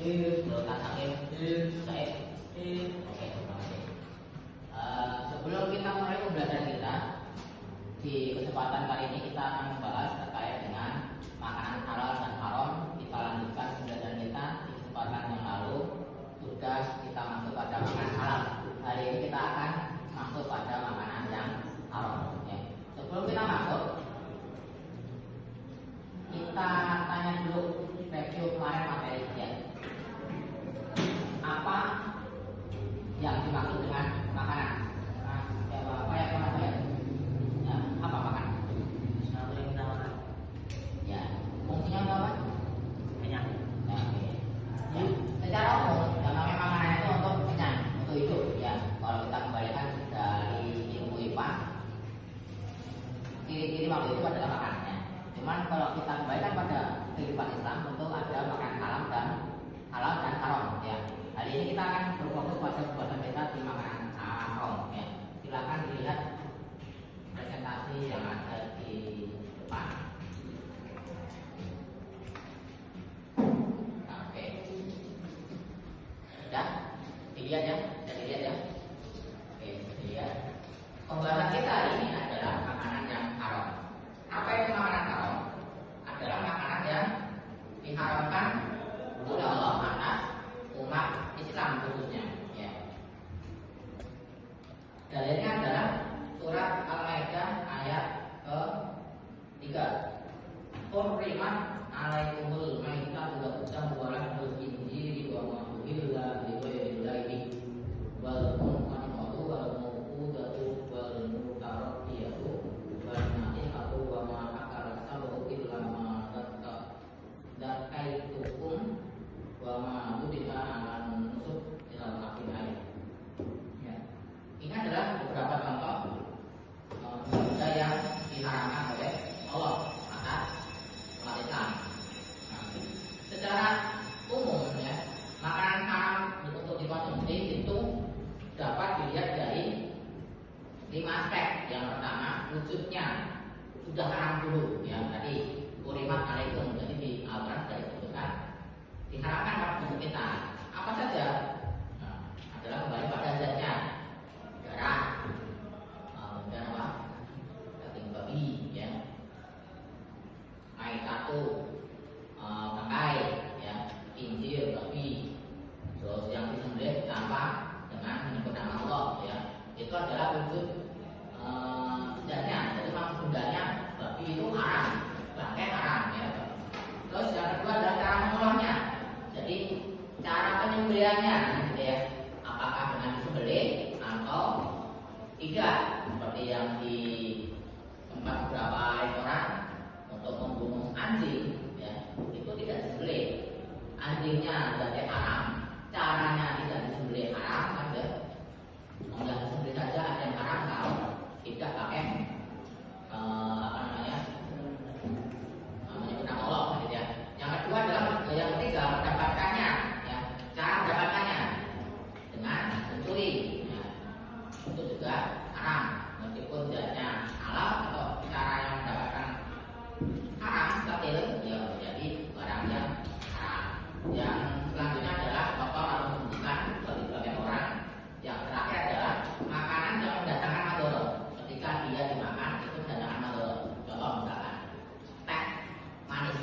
Oke, terima kasih. Sebelum kita mulai pembelajaran kita, di kesempatan kali ini kita akan membahas terkait dengan makanan halal dan haram. Kita lanjutkan pembelajaran kita di kesempatan yang lalu sudah kita masuk pada makanan halal. Hari ini kita akan masuk pada makanan yang haram. Ya. Sebelum kita masuk, kita tanya dulu review kemarin materi ya. Apa yang dimaksud dengan makanan? Nah, apa yang pernah lihat? Ya, apa makanan? Sesuatu yang kita makan. Ya, fungsinya apa? Kenyang. Ya, oke. Ya, secara umum, yang namanya makanan itu untuk kenyang, untuk hidup. Ya, kalau kita kembalikan dari ilmu IPA, ciri-ciri waktu itu adalah makanannya. Cuman kalau kita kembalikan pada kehidupan Islam, tentu ada makanan halal dan haram. Ya. Hari ini kita akan berfokus pada pembahasan kita di makanan haram. Ya. Silakan dilihat presentasi yang ada di depan. Nah, oke. Sudah dilihat ya, Oke, dilihat. Pembahasan kita hari ini adalah makanan yang haram. Apa itu makanan haram? Adalah makanan yang diharamkan oleh Allah atas umat Islam khususnya. Ya. Dalilnya adalah surat Al-Maidah ayat ke-3. Hurrimat alaikumul maitatu wa lahmul khinziri wa ma uhilla li ghairillahi wal munqatu wal mawqudatu wal mutaradiyatu wal na'iqatu wa ma akala sabu illa ma dakaitukum wa ma udiha ala nusuk ilal akhir. Ya. Ini adalah beberapa contoh benda yang diharamkan oleh Allah atas umat Islam. Nah, secara umum ya, makanan haram untuk dikonsumsi itu dapat dilihat dari 5 aspek. Yang pertama, wujudnya sudah haram dulu ya, tadi kurimat alaikum, jadi di Al-Quran sudah disebutkan diharamkan pada tubuh kita. Apa saja? Nah, adalah kembali pada zatnya. Darah, kemudian apa? Daging babi, ya. Maitatu, bangkai, ya. Khinzir, babi. Terus yang disembelih tanpa dengan menyebut nama Allah, ya. Itu adalah wujud zatnya. Jadi memang bundanya babi itu haram, bangkai haram, ya. Terus yang kedua adalah cara mengolahnya. Jadi cara penyembelihannya, gitu ya. Apakah dengan disembelih atau tidak? Seperti yang di tempat beberapa restoran untuk membunuh anjing, ya, itu tidak disembelih. Anjingnya jadi haram, caranya tidak disembelih haram, ada. Enggak disembelih saja ada yang haram kalau tidak pakai menyebut nama Allah, gitu ya. Yang kedua adalah yang ketiga mendapatkannya, ya. Cara mendapatkannya dengan mencuri, ya. Itu juga haram meskipun zatnya halal atau cara yang mendapatkan haram kecil, ya menjadi barang yang haram. Yang selanjutnya adalah kotor atau membutuhkan bagi sebagian orang. Yang terakhir adalah makanan yang mendatangkan madorot. Ketika dia dimakan itu mendatangkan madorot. Contoh misalkan teh manis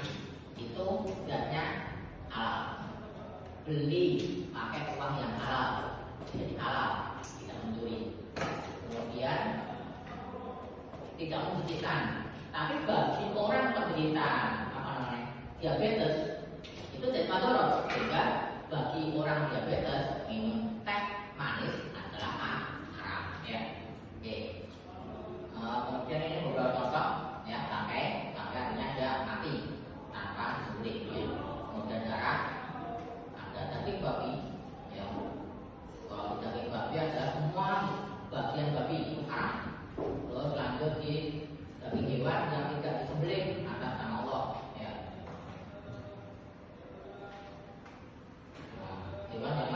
itu zatnya halal, beli pakai uang yang halal, jadi halal, tidak mencuri. Kemudian tidak membersihkan. Tapi bagi orang penderita diabetes itu jadi madorot. Sehingga bagi orang diabetes minum teh manis adalah haram, ya. Oke. Kemudian ini beberapa contoh, ya, sampai artinya dia mati tanpa disembelih, ya. Kemudian darah, ada daging babi, ya. Kalau daging babi ada semua bagian babi itu haram. Terus lanjut di daging hewan yang tidak disembelih atas nama Allah, ya. Hewan yang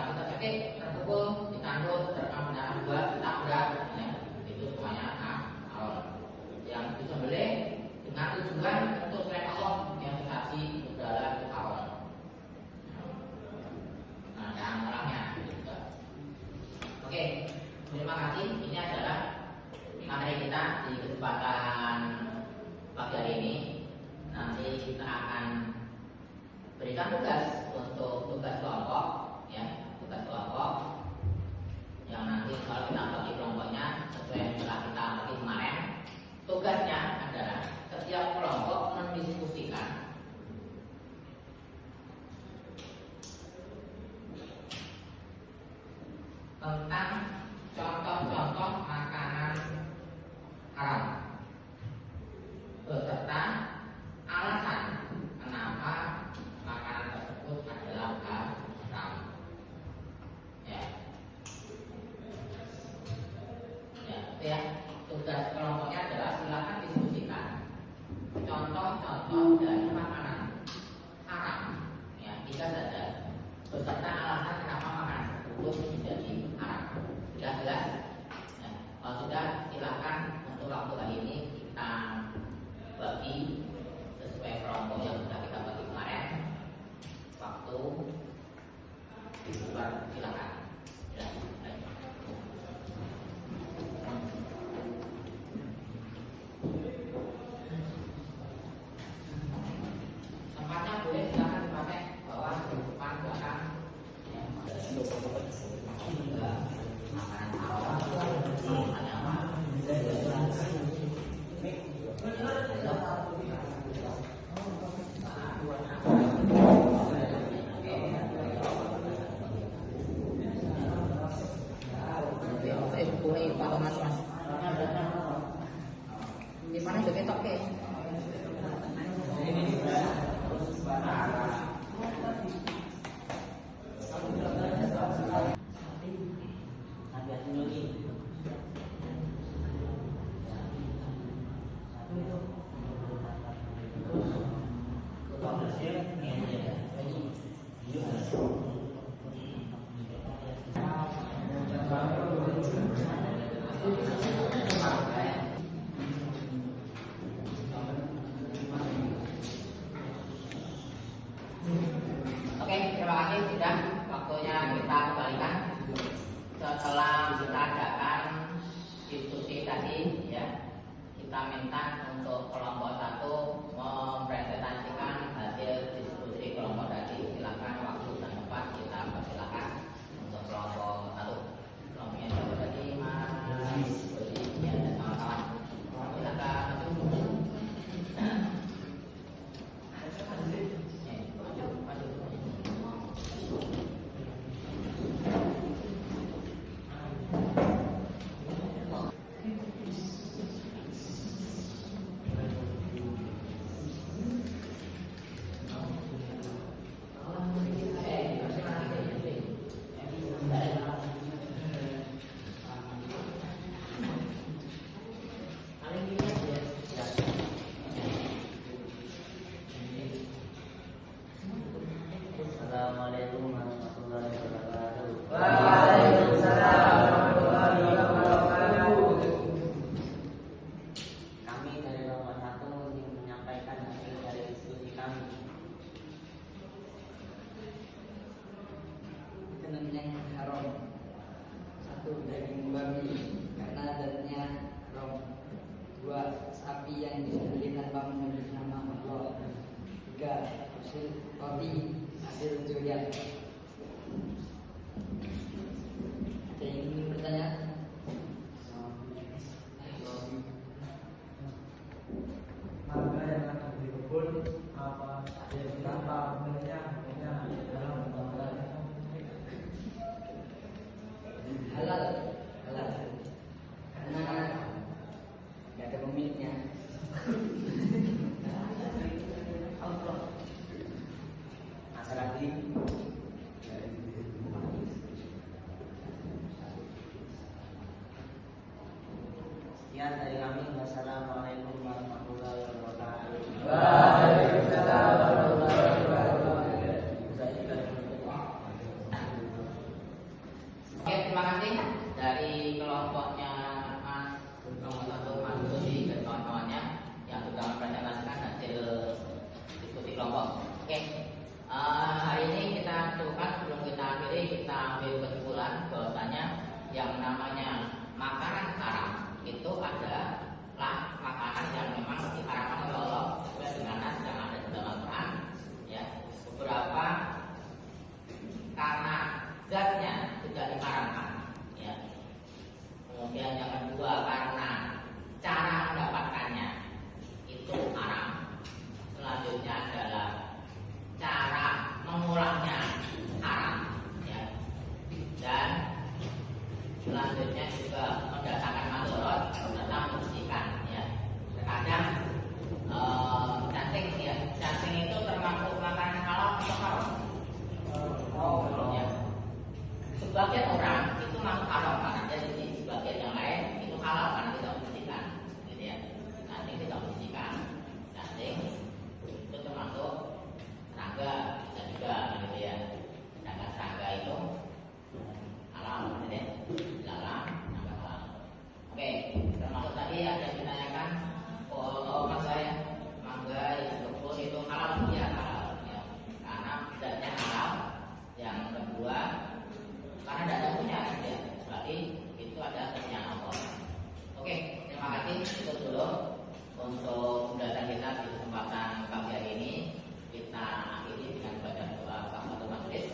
kalau kita bagi kelompoknya sesuai yang telah kita bagi kemarin, tugasnya adalah setiap kelompok mendiskusikan tentang contoh-contoh makanan haram beserta alasan kenapa makanan tersebut adalah haram. Ya, ya, tugas kelompoknya adalah silakan diskusikan contoh-contoh dari makanan haram. Ya, tiga saja beserta alasan kenapa makanan tersebut menjadi haram. Sudah jelas? Ya, kalau sudah, silakan untuk waktu kali ini kita bagi sesuai kelompok yang sudah kita bagi kemarin. Waktu dibuka, silakan. Ya, baik. Tempatnya boleh silakan dipakai bawah, depan, belakang. Ya, makanan haram, ada apa? Boleh Pak Mas. Di mana juga ketok ke? Oke, terima kasih sudah waktunya kita kembalikan setelah kita adakan diskusi tadi ya. Kita minta untuk kelompok 1 mempresentasikan hasil diskusi kelompok tadi. Silakan waktu dan tempat kita persilakan untuk kelompok 1. Kelompoknya siapa tadi? Mas Budi ya, dan kawan-kawan. Silakan. Assalamualaikum warahmatullahi wabarakatuh. Waalaikumsalam warahmatullahi wabarakatuh. Kami dari kelompok 1 ingin menyampaikan hasil dari diskusi kami. Makanan yang haram. 1. Daging babi karena zatnya haram. 2. Sapi yang disembelih tanpa menyebut nama Allah. 3. Hasil roti hasil curian. Ada yang ingin bertanya? Harga yang ada di kebun apa yang tanpa pemiliknya dalam pembangunan Halal, halal. Karena nggak ada pemiliknya. Masa lagi sebagian orang itu masuk haram karena dia di sebagian yang lain itu halal karena tidak membersihkan, gitu ya. Nanti tidak membersihkan, nanti itu termasuk serangga dan juga, gitu ya. Sedangkan serangga itu halal, gitu ya. Dilarang, serangga halal. Oke, termasuk tadi ada yang ditanyakan, oh mas saya mangga yang kebun itu halal, ya halal, ya. Karena zatnya halal. Yang kedua, karena tidak ada punya, ya. Berarti itu ada kepunyaan Allah. Oke, terima kasih. Itu dulu untuk pembelajaran kita di kesempatan pagi hari ini. Kita akhiri dengan baca doa kafaratul majelis.